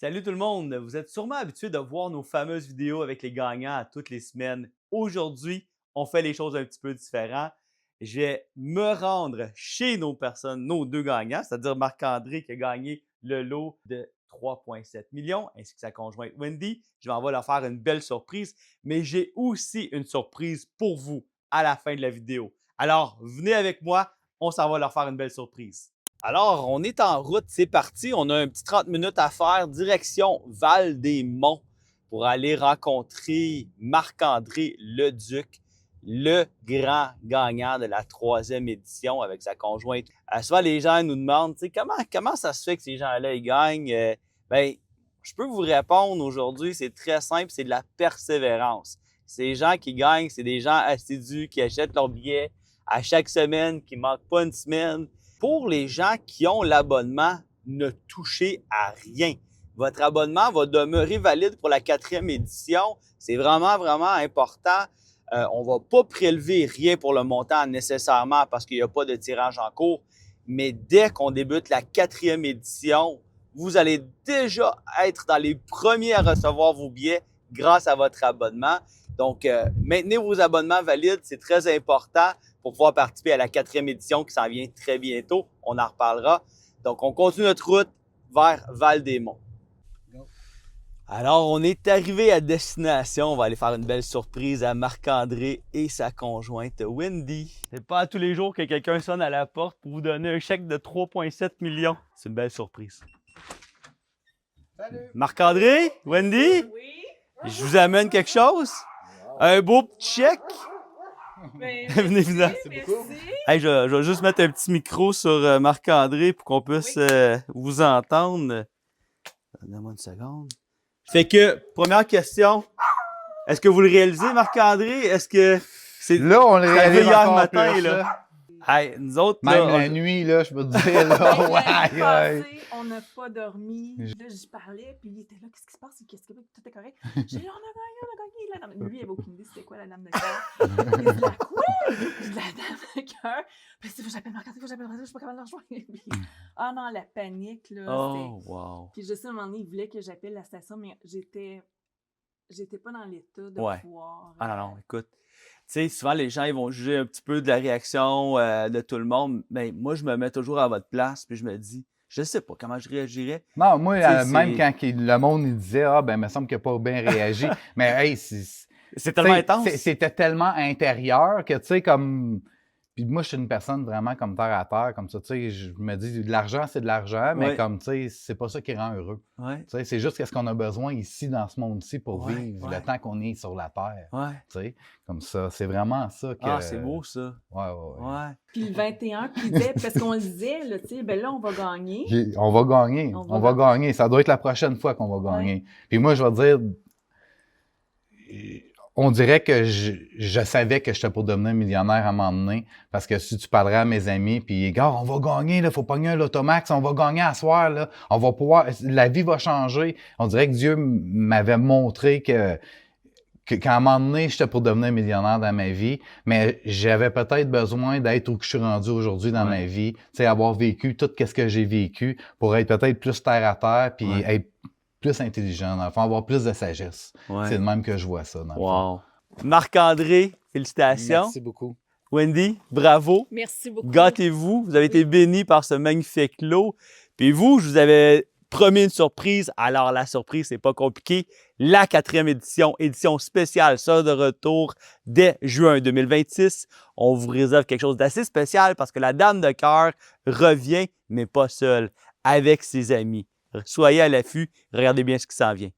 Salut tout le monde! Vous êtes sûrement habitués de voir nos fameuses vidéos avec les gagnants à toutes les semaines. Aujourd'hui, on fait les choses un petit peu différentes. Je vais me rendre chez nos deux gagnants, c'est-à-dire Marc-André qui a gagné le lot de 3,7 millions, ainsi que sa conjointe Wendy. Je vais leur faire une belle surprise, mais j'ai aussi une surprise pour vous à la fin de la vidéo. Alors, venez avec moi, on s'en va leur faire une belle surprise. Alors, on est en route, c'est parti. On a un petit 30 minutes à faire, direction Val-des-Monts pour aller rencontrer Marc-André Leduc, le grand gagnant de la 3e édition avec sa conjointe. Souvent, les gens nous demandent, comment ça se fait que ces gens-là, ils gagnent? Bien, je peux vous répondre aujourd'hui, c'est très simple, c'est de la persévérance. Ces gens qui gagnent, c'est des gens assidus qui achètent leurs billets à chaque semaine, qui ne manquent pas une semaine. Pour les gens qui ont l'abonnement, ne touchez à rien. Votre abonnement va demeurer valide pour la 4e édition. C'est vraiment, vraiment important. On ne va pas prélever rien pour le montant nécessairement parce qu'il n'y a pas de tirage en cours. Mais dès qu'on débute la 4e édition, vous allez déjà être dans les premiers à recevoir vos billets grâce à votre abonnement. Donc, maintenez vos abonnements valides, c'est très important pour pouvoir participer à la 4e édition qui s'en vient très bientôt. On en reparlera. Donc, on continue notre route vers Val-des-Monts. Alors, on est arrivé à destination. On va aller faire une belle surprise à Marc-André et sa conjointe Wendy. C'est pas à tous les jours que quelqu'un sonne à la porte pour vous donner un chèque de 3,7 millions. C'est une belle surprise. Salut! Marc-André, Wendy, Oui. je vous amène quelque chose. Un beau petit chèque. Ben, Venez, venez. merci. Hey, je vais juste mettre un petit micro sur Marc-André pour qu'on puisse vous entendre. Donne-moi une seconde. Fait que, première question. Est-ce que vous le réalisez, Marc-André? Est-ce que c'est... Là, on le arrivé réalise hier encore matin, plus, là. Hey, nous autres, Même là, la nuit, là, je peux te dire, là, La nuit ouais, ouais. passée, on n'a pas dormi. Là, j'y parlais, puis il était là, qu'est-ce qui se passe? Qu'est-ce que tout est correct? J'ai dit, on a gagné, la dame. Lui, il avait aucune idée c'était quoi la dame de cœur. Il dit, la quoi? Je dis, la dame de cœur. Puis il dit, j'appelle Marc-André, je suis pas capable de le rejoindre. Puis, ah non, la panique, là. oh, wow. Puis je sais, à un moment donné, il voulait que j'appelle la station, mais j'étais pas dans l'état de Ouais. pouvoir. Ah non, écoute. Tu sais, souvent, les gens, ils vont juger un petit peu de la réaction de tout le monde. Mais moi, je me mets toujours à votre place, puis je me dis, je sais pas comment je réagirais. Non, moi, T'sais, même quand le monde il disait, ah, ben, il me semble qu'il n'a pas bien réagi. Mais, hey, c'est tellement intense. C'était tellement intérieur que, tu sais, comme. Puis moi, je suis une personne vraiment comme terre à terre, comme ça, tu sais, je me dis, de l'argent, c'est de l'argent, mais Ouais. comme, tu sais, c'est pas ça qui rend heureux. Ouais. Tu sais, c'est juste qu'est-ce qu'on a besoin ici, dans ce monde-ci, pour Ouais, vivre ouais. le temps qu'on est sur la terre. Ouais. Tu sais, comme ça, c'est vraiment ça que... Ah, c'est beau, ça. Ouais, ouais, ouais. Ouais. Puis le 21, puis il disait, parce qu'on le disait, là, tu sais, ben là, on va gagner. On va gagner. On On va va gagner. Ça doit être la prochaine fois qu'on va gagner. Puis moi, je vais dire, on dirait que je savais que j'étais pour devenir millionnaire à un moment donné. Parce que si tu parlerais à mes amis, puis gars, on va gagner, là, faut pogner un Lotomax, on va gagner à soir, là. On va pouvoir, la vie va changer. On dirait que Dieu m'avait montré qu'à un moment donné, j'étais pour devenir millionnaire dans ma vie, mais j'avais peut-être besoin d'être où je suis rendu aujourd'hui dans ma vie, tu sais, avoir vécu tout ce que j'ai vécu pour être peut-être plus terre à terre, puis être plus intelligent, dans le fond, avoir plus de sagesse. Ouais. C'est de même que je vois ça, dans le fond. Wow. Marc-André, félicitations. Merci beaucoup. Wendy, bravo. Merci beaucoup. Gâtez-vous. Vous avez été bénis par ce magnifique lot. Puis vous, je vous avais promis une surprise. Alors, la surprise, c'est pas compliqué. La 4e édition, édition spéciale, sera de retour dès juin 2026. On vous réserve quelque chose d'assez spécial parce que la Dame de cœur revient, mais pas seule, avec ses amis. Soyez à l'affût. Regardez bien ce qui s'en vient.